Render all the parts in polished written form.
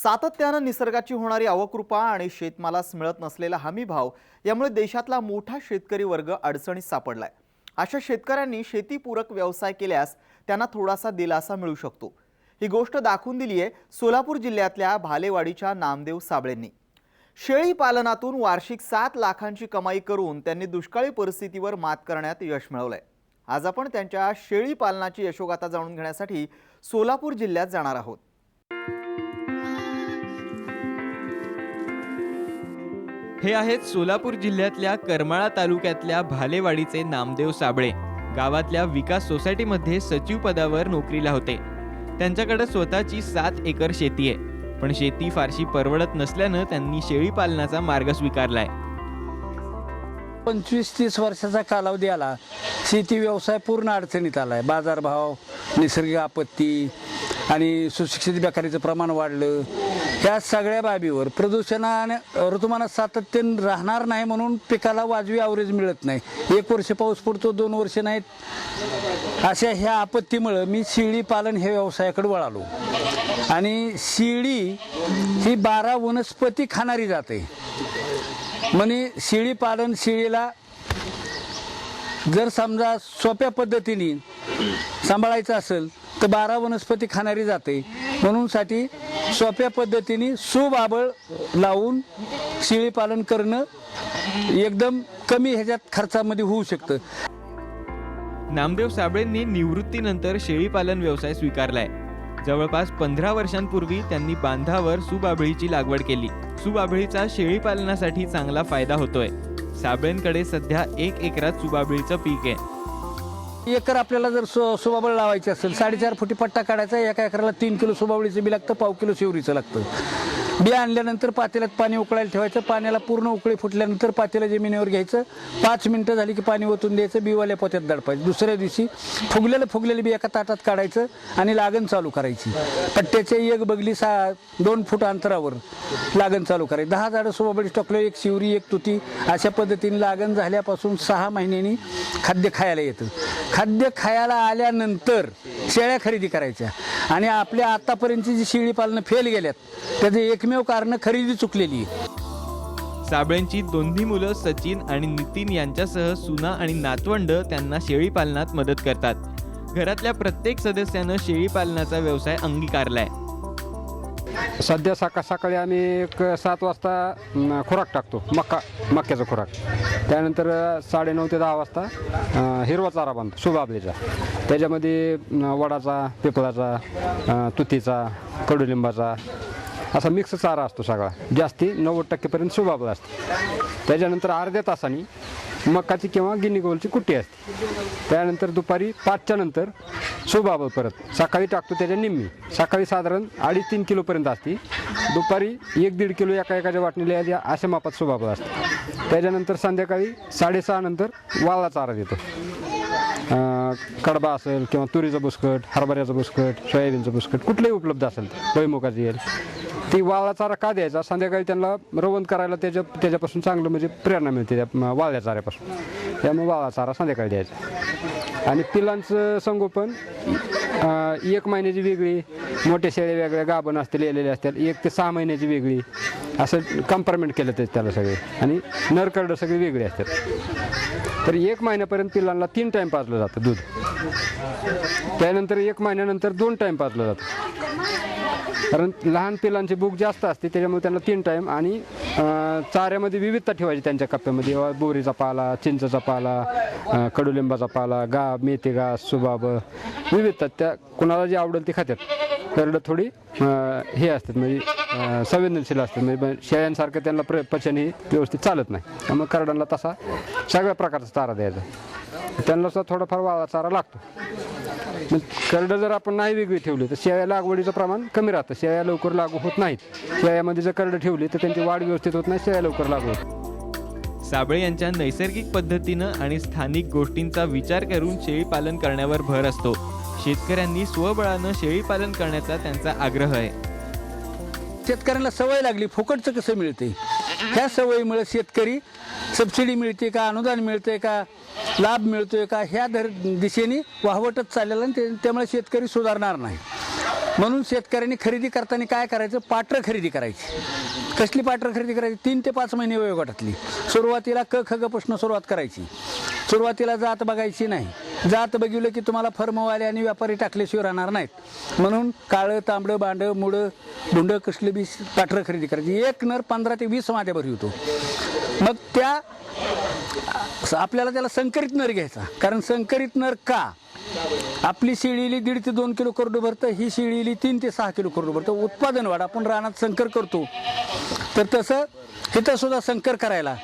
सातत्यानं निसर्गाची होणारी अवकृपा आणि शेतमालास मिळत नसलेला हमीभाव यामुळे देशातला मोठा शेतकरी वर्ग अडचणीत सापडलाय। अशा शेतकऱ्यांनी शेतीपूरक व्यवसाय केल्यास त्यांना थोडासा दिलासा मिळू शकतो। ही गोष्ट दाखवून दिली आहे सोलापूर जिल्ह्यातल्या भालेवाडीच्या नामदेव साबळेंनी। शेळी पालनातून वार्षिक 7 लाखांची कमाई करून त्यांनी दुष्काळी परिस्थितीवर मात करण्यात यश मिळवलंय। आज आपण त्यांच्या शेळी पालनाची यशोगाथा जाणून घेण्यासाठी सोलापूर जिल्ह्यात जाणार आहोत। हे आहेत सोलापूर जिल्ह्यातल्या करमाळा तालुक्यातल्या भालेवाडीचे नामदेव साबळे। गावातल्या विकास सोसायटीमध्ये सचिव पदावर नोकरीला होते। त्यांच्याकडे स्वतःची 7 एकर शेती आहे, पण शेती फारशी परवडत नसल्यानं त्यांनी शेळी पालनाचा मार्ग स्वीकारलाय। 25-30 वर्षाचा कालावधी आला, शेती व्यवसाय पूर्ण अडचणीत आलाय। बाजारभाव, नैसर्गिक आपत्ती आणि सुशिक्षित बेकारीचं प्रमाण वाढलं। या सगळ्या बाबीवर प्रदूषणाने ऋतुमानात सातत्य राहणार नाही म्हणून पिकाला वाजवी ॲव्हरेज मिळत नाही। 1 वर्ष पाऊस पडतो, 2 वर्ष नाहीत। अशा ह्या आपत्तीमुळे मी शेळी पालन हे व्यवसायाकडे वळालो। आणि शेळी ही 12 वनस्पती खाणारी जाते। म्हणे शेळी पालन, शेळीला जर समजा सोप्या पद्धतीने सांभाळायचं असेल तर 12 वनस्पती खाणारी जाते। म्हणून साठी सोप्या पद्धतीने सुबाबळ लावून शेळी पालन करणं एकदम कमी ह्याच्यात खर्चामध्ये होऊ शकतं। नामदेव साबळेंनी निवृत्तीनंतर शेळी पालन व्यवसाय स्वीकारलाय। जवळपास 15 वर्षांपूर्वी त्यांनी बांधावर सुबाबळीची लागवड केली। सुबाबळीचा शेळी पालनासाठी चांगला फायदा होतोय। साबळेंकडे सध्या 1 एकरात सुबाबळीचं पीक आहे। एकर आपल्याला जर सुबाबळ लावायची असेल 4.5 फुटी पट्टा काढायचा। 1 एकराला 3 किलो सुबाबळीचं बी लागतं, 1/2 किलो शिवरीचं लागतं। बी आणल्यानंतर पातेल्यात पाणी उकळायला ठेवायचं। पाण्याला पूर्ण उकळी फुटल्यानंतर पातेलं जमिनीवर घ्यायचं। 5 मिनिटं झाली की पाणी ओतून द्यायचं, बीवाल्या पोत्यात दडपायचं। दुसऱ्या दिवशी फुगलेलं बी एका ताटात काढायचं आणि लागण चालू करायची। पट्ट्याच्या एक बगली 2 फूट अंतरावर लागण चालू करायची। 10 झाडं सुबाबळी टाकलं, 1 शिवरी 1 तुती, अशा पद्धतीने लागण झाल्यापासून 6 महिन्यांनी खाद्य खायला येतं। खाद्य खायला आल्यानंतर शेळ्या खरेदी करायच्या। आणि आपल्या आतापर्यंतची जी शेळी पालनं फेल गेल्यात त्याचे एकमेव कारण खरेदी चुकलेली आहे। साबळेंची दोन्ही मुलं सचिन आणि नितीन यांच्यासह सुना आणि नातवंड त्यांना शेळी पालनात मदत करतात। घरातल्या प्रत्येक सदस्यानं शेळी पालनाचा व्यवसाय अंगीकारलाय। सध्या सकाळी आम्ही एक 7 वाजता खुराक टाकतो, मक्याचा खुराक। त्यानंतर 9:30 ते 10 वाजता हिरवा चारा बांधतो सुबाबळीचा। त्याच्यामध्ये वडाचा, पिपळाचा, तुतीचा, कडुलिंबाचा असा मिक्स चारा असतो सगळा। जास्ती 90% सुबाबळ असते। त्याच्यानंतर अर्ध्या तासाने मकाची किंवा गिनी गोलची कुट्टी असते। त्यानंतर दुपारी 5च्या नंतर सुबाबळ परत सकाळी टाकतो त्याच्या निम्मी। सकाळी साधारण 2.5-3 किलोपर्यंत असते। दुपारी 1-1.5 किलो एकाच्या वाटणीला अशा मापात सुबाबळ असते। त्याच्यानंतर संध्याकाळी 6:30 नंतर वाळला चारा देतो। कडबा असेल किंवा तुरीचं बुसकट, हरभऱ्याचं बुसकट, सोयाबीनचं बुसकट कुठलंही उपलब्ध असेल भुईमुगाची येईल ती वाळला चारा का द्यायचा? संध्याकाळी त्यांना रवंत करायला त्याच्यापासून चांगलं म्हणजे प्रेरणा मिळते त्या वाळल्या चाऱ्यापासून। त्यामुळे वाळला चारा संध्याकाळी द्यायचा। आणि पिलांचं संगोपन 1 महिन्याची वेगळी, मोठ्या शेळ्या वेगळ्या, गाभण असतील येलेले असतील, 1 ते 6 महिन्याची वेगळी, असं कंपार्टमेंट केलं त्याला सगळे। आणि नरकरडं सगळे वेगळे असतात। तर 1 महिन्यापर्यंत पिलांना 3 टाईम पाजलं जातं दूध। त्यानंतर 1 महिन्यानंतर 2 टाईम पाजलं जातं, कारण लहान पिलांची भूक जास्त असते त्याच्यामुळे त्यांना 3 टाईम। आणि चाऱ्यामध्ये विविधता ठेवायची त्यांच्या कप्प्यामध्ये। बोरीचा पाला, चिंचेचा पाला, कडुलिंबाचा पाला, मेथी घास, सुबाबळ, विविधता त्या कुणाला जे आवडेल ते खातात। करडं थोडी हे असतात म्हणजे संवेदनशील असतात, म्हणजे शेळ्यांसारखं त्यांना पचन हे व्यवस्थित चालत नाही। त्यामुळे करडांना तसा सगळ्या प्रकारचा चारा द्यायचा। त्यांना सुद्धा थोडाफार वाळा चारा लागतो। करडं जर आपण नाही वेगळी ठेवली तर शेळ्या लागवडीचं प्रमाण कमी राहतं। शेळ्या लवकर लागू होत नाहीत। शेळ्यामध्ये जर करडं ठेवली तर त्यांची वाढ व्यवस्थित होत नाही, शेळ्या लवकर लागू होत। साबळे यांच्या नैसर्गिक पद्धतीनं आणि स्थानिक गोष्टींचा विचार करून शेळी पालन करण्यावर भर असतो। शेतकऱ्यांनी स्वबळानं शेळी पालन करण्याचा त्यांचा आग्रह आहे। शेतकऱ्यांना सवय लागली, फुकटचं कसं मिळते? ह्या सवयीमुळे शेतकरी सबसिडी मिळते का, अनुदान मिळते का, लाभ मिळतोय का, ह्या दिशेने वाहवटच चाललेला आणि त्यामुळे शेतकरी सुधारणार नाही। म्हणून शेतकऱ्यांनी खरेदी करताना काय करायचं, पाट्र खरेदी करायची. कसली पाट्र खरेदी करायची? 3 ते 5 महिने वयोगटातली. सुरुवातीला क ख ग पासून सुरुवात करायची. सुरुवातीला जात बघायची नाही. जात बघितलं की तुम्हाला फर्मवाले आणि व्यापारी टाकल्याशिवाय राहणार नाहीत. म्हणून काळं, तांबडं, बांडं, मुडं, भुंडं कसली बी पाट्र खरेदी करायची. एक नर 15 ते 20 माद्याभर होतो. मग त्या आपल्याला त्याला संकरित नर घ्यायचा. कारण संकरित नर का? आपली शेळीली 1.5 ते 2 किलो करडू भरतं, ही शेळीली 3 ते 6 किलो करडू भरतं. उत्पादन वाढ, आपण रानात संकर करतो तर तसं इथं सुद्धा संकर करायला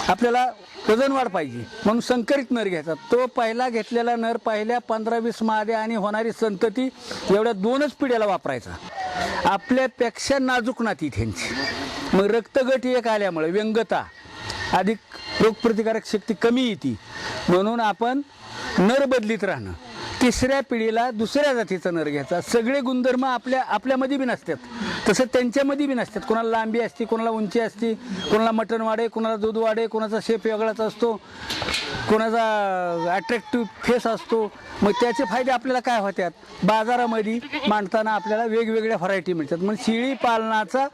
आपल्याला वजन वाढ पाहिजे. म्हणून संकरित नर घ्यायचा. तो पहिला घेतलेला नर पहिल्या 15-20 माद्या आणि होणारी संतती एवढ्या 2च पिढ्याला वापरायचा. आपल्यापेक्षा नाजूक नाती त्यांची. मग रक्तगट एक आल्यामुळे व्यंगता, अधिक रोगप्रतिकारक शक्ती कमी येते. म्हणून आपण नर बदलीत राहणं. 3ऱ्या पिढीला दुसऱ्या जातीचा नर घ्यायचा. सगळे गुणधर्म आपल्यामध्ये बी नसतात, तसं त्यांच्यामध्ये बी नसतात. कोणाला लांबी असते, कोणाला उंची असते, कोणाला मटण वाढे, कोणाला दूध वाढे, कोणाचा शेप वेगळाच असतो, कोणाचा अट्रॅक्टिव्ह फेस असतो. मग त्याचे फायदे आपल्याला काय होतात? बाजारामध्ये मांडताना आपल्याला वेगवेगळ्या व्हरायटी मिळतात. म्हणजे शेळी पालनाचा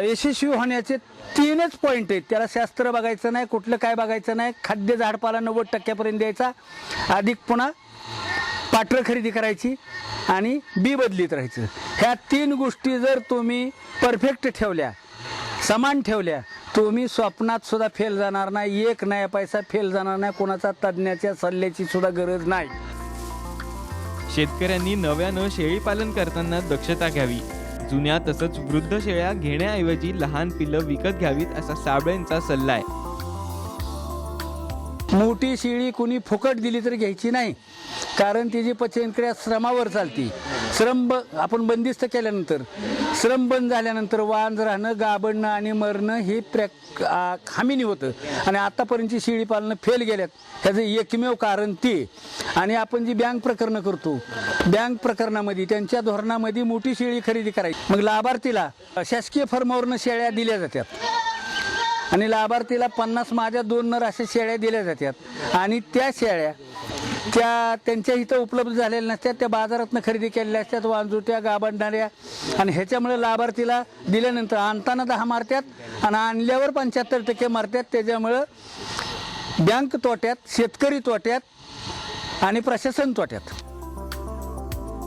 यशस्वी होण्याचे 3च पॉईंट आहेत. त्याला शास्त्र बघायचं नाही, कुठलं काय बघायचं नाही. खाद्य झाडपाला 90% द्यायचा, अधिक पुन्हा पाट्र खरेदी करायची आणि बी बदलीत राहायचं. ह्या 3 गोष्टी जर तुम्ही परफेक्ट ठेवल्या, समान ठेवल्या, तुम्ही स्वप्नात सुद्धा फेल जाणार नाही. 1 नया पैसा फेल जाणार नाही. कोणाचा तज्ज्ञाच्या सल्ल्याची सुद्धा गरज नाही. शेतकऱ्यांनी नव्यानं शेळी पालन करताना दक्षता घ्यावी. जुन्या तसंच वृद्ध शेळ्या घेण्याऐवजी लहान पिल्लं विकत घ्यावीत असा साबळेंचा सल्ला आहे. मोठी शेळी कोणी फुकट दिली तर घ्यायची नाही. कारण तिची पचनक्रिया श्रमावर चालते. आपण बंदिस्त केल्यानंतर, श्रम बंद झाल्यानंतर वांज राहणं, गाबडणं आणि मरणं हे हमीनी होतं. आणि आतापर्यंतची शेळी पालनं फेल गेल्यात. ह्याचं एकमेव कारण ते. आणि आपण जी बँक प्रकरणं करतो, बँक प्रकरणामध्ये त्यांच्या धोरणामध्ये मोठी शेळी खरेदी करायची. मग लाभार्थीला शासकीय फर्मावरनं शेळ्या दिल्या जातात आणि लाभार्थीला 50 माद्या 2 नर अशा शेळ्या दिल्या जातात. आणि त्या शेळ्या त्यांच्या इथं उपलब्ध झालेल्या नसतात, त्या बाजारातनं खरेदी केलेल्या असतात, वांजुट्या, गाबडणाऱ्या. आणि ह्याच्यामुळे लाभार्थीला दिल्यानंतर आणताना 10 मारतात आणि आणल्यावर 75% मारतात. त्याच्यामुळं बँक तोट्यात, शेतकरी तोट्यात आणि प्रशासन तोट्यात.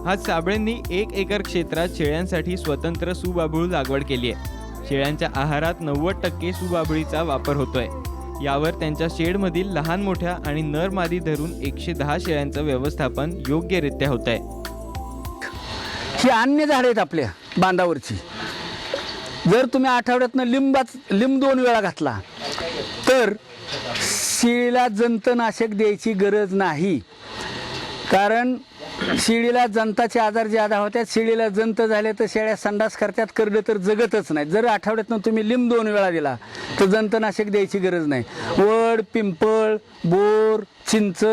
आज साबळेंनी 1 एकर क्षेत्रात शेळ्यांसाठी स्वतंत्र सुबाबूळ लागवड केली आहे. शेळ्यांच्या आहारात 90% सुबाबळीचा वापर होतोय. यावर त्यांच्या शेडमधील लहान मोठ्या आणि नर मादी धरून 110 शेळ्यांचं व्यवस्थापन योग्यरित्या होत आहे. ही अन्य झाडं आहेत आपल्या बांधावरची. जर तुम्ही आठवड्यातनं लिंब 2 वेळा घातला तर शेळीला जंतनाशक द्यायची गरज नाही. कारण शेळीला जंताचे आजार ज्यादा होतात. शेळीला जंत झाले तर शेळ्या संडास करतात, करडं तर जगतच नाही. जर आठवड्यातनं तुम्ही लिंब 2 वेळा दिला तर जंतनाशक द्यायची गरज नाही. वड, पिंपळ, बोर, चिंच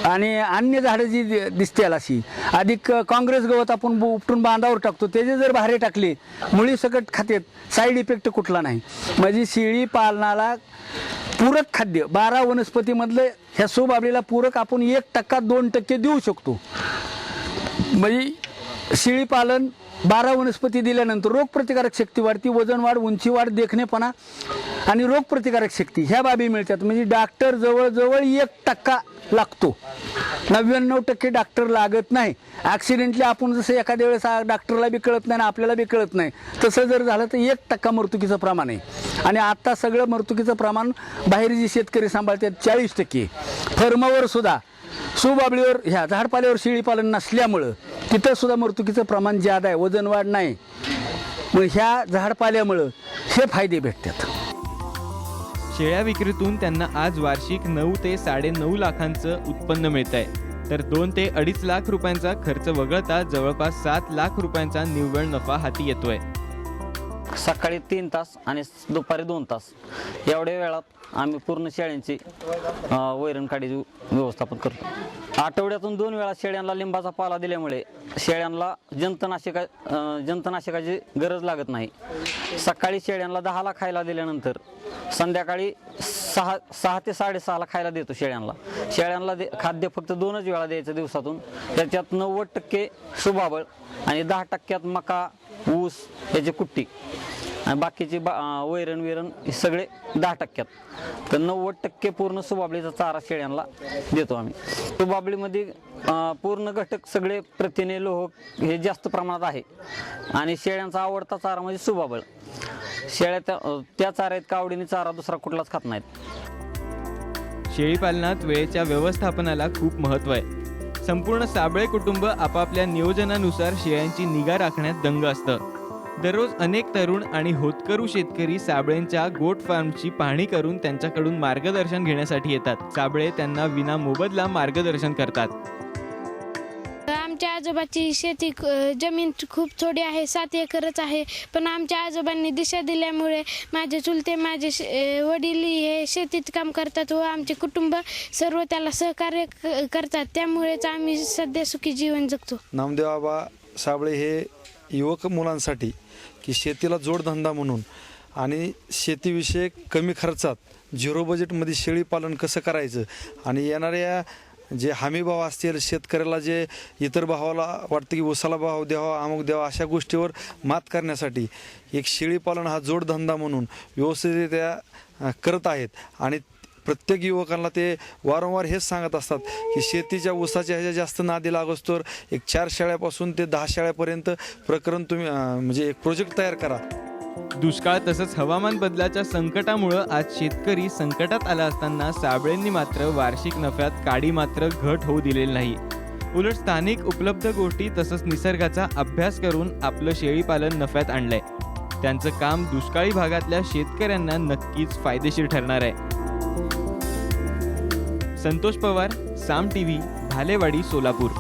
आणि अन्य झाडं जी दिसतील अशी, अधिक काँग्रेस गवत आपण उपटून बांधावर टाकतो, त्याचे जर भारे टाकले मुळी सकट खातेत, साईड इफेक्ट कुठला नाही. म्हणजे शेळी पालनाला पूरक खाद्य 12 वनस्पतीमधलं ह्या सुबाबळीला पूरक आपण 1% 2% देऊ शकतो. म्हणजे शेळी पालन 12 वनस्पती दिल्यानंतर रोगप्रतिकारक शक्ती वाढती, वजन वाढ, उंची वाढ, देखणेपणा आणि रोगप्रतिकारक शक्ती ह्या बाबी मिळतात. म्हणजे डॉक्टर जवळजवळ 1% लागतो. 99% डॉक्टर लागत नाही. ॲक्सिडेंटली आपण जसं एखाद्या वेळेस डॉक्टरला बी कळत नाही आणि आपल्याला बी कळत नाही, तसं जर झालं तर 1% मृत्युकीचं प्रमाण आहे. आणि आता सगळं मृत्युकीचं प्रमाण बाहेर जी शेतकरी सांभाळतात 40%. फर्मावर सुद्धा सुबाबळीवर ह्या झाडपाल्यावर शेळी पालन नसल्यामुळं तिथं सुद्धा मृत्युकीचं प्रमाण जादा आहे, वजन वाढ नाही. मग ह्या झाडपाल्यामुळं हे फायदे भेटतात. शेळ्या विक्रीतून त्यांना आज वार्षिक 9 ते 9.5 लाखांचं उत्पन्न मिळत आहे. तर 2 ते 2.5 लाख रुपयांचा खर्च वगळता जवळपास 7 लाख रुपयांचा निव्वळ नफा हाती येतोय. सकाळी 3 तास आणि दुपारी 2 तास एवढ्या वेळात आम्ही पूर्ण शेळ्यांची वैरण काढीची व्यवस्थापन करतो. आठवड्यातून 2 वेळा शेळ्यांना लिंबाचा पाला दिल्यामुळे शेळ्यांना जंतनाशकाची गरज लागत नाही. सकाळी शेळ्यांना 10ला खायला दिल्यानंतर संध्याकाळी 6 ते 6:30ला खायला देतो शेळ्यांना. खाद्य फक्त 2च वेळा द्यायचं दिवसातून. त्याच्यात 90% सुबाबळ आणि 10% मका, ऊस याची कुट्टी आणि बाकीची वैरण हे सगळे 10%. तर 90% पूर्ण सुबाबळीचा चारा शेळ्यांना देतो आम्ही. सुबाबळीमध्ये पूर्ण घटक सगळे प्रथिने, लोह हे जास्त प्रमाणात आहे आणि शेळ्यांचा आवडता चारा म्हणजे सुबाबळ. शेळ्या त्या चाऱ्यात कावडीने चारा दुसरा कुठलाच खात नाहीत. शेळीपालनात वेळेच्या व्यवस्थापनाला खूप महत्त्व आहे. संपूर्ण साबळे कुटुंब आपापल्या नियोजनानुसार शेळ्यांची निगा राखण्यात दंग असतं. दररोज अनेक तरुण आणि होतकरू शेतकरी साबळेंच्या गोट फार्मची पाहणी करून त्यांच्याकडून मार्गदर्शन घेण्यासाठी येतात. साबळे त्यांना विना मोबदला मार्गदर्शन करतात. आमच्या आजोबाची शेती जमीन खूप थोडी आहे, 7 एकरच आहे. पण आमच्या आजोबांनी दिशा दिल्यामुळे माझे चुलते, माझे वडील हे शेतीत काम करतात व आमचे कुटुंब सर्व त्याला सहकार्य करतात. त्यामुळेच आम्ही सध्या सुखी जीवन जगतो. नामदेव आबा साबळे हे युवक मुलांसाठी की शेतीला जोडधंदा म्हणून आणि शेतीविषयक कमी खर्चात 0 बजेटमध्ये शेळी पालन कसं करायचं आणि येणाऱ्या जे हमी भाव असतील, शेतकऱ्याला जे इतर भावाला वाटतं की उसाला भाव द्यावा, अमुक द्यावा, अशा गोष्टीवर मात करण्यासाठी एक शेळी पालन हा जोडधंदा म्हणून व्यवस्थितरित्या करत आहेत. आणि प्रत्येक युवकांना ते वारंवार हेच सांगत असतात की शेतीच्या ऊसाच्या ह्याच्या जास्त नादी लागोस्तोवर एक 4 शेळ्यापासून ते 10 शेळ्यापर्यंत प्रकरण तुम्ही म्हणजे एक प्रोजेक्ट तयार करा. दुष्काळ तसंच हवामान बदलाच्या संकटामुळं आज शेतकरी संकटात आला असताना साबळेंनी मात्र वार्षिक नफ्यात काडी मात्र घट होऊ दिलेली नाही. उलट स्थानिक उपलब्ध गोष्टी तसंच निसर्गाचा अभ्यास करून आपलं शेळीपालन नफ्यात आणलंय. त्यांचं काम दुष्काळी भागातल्या शेतकऱ्यांना नक्कीच फायदेशीर ठरणार आहे. संतोष पवार, साम टीव्ही, भालेवाडी, सोलापूर.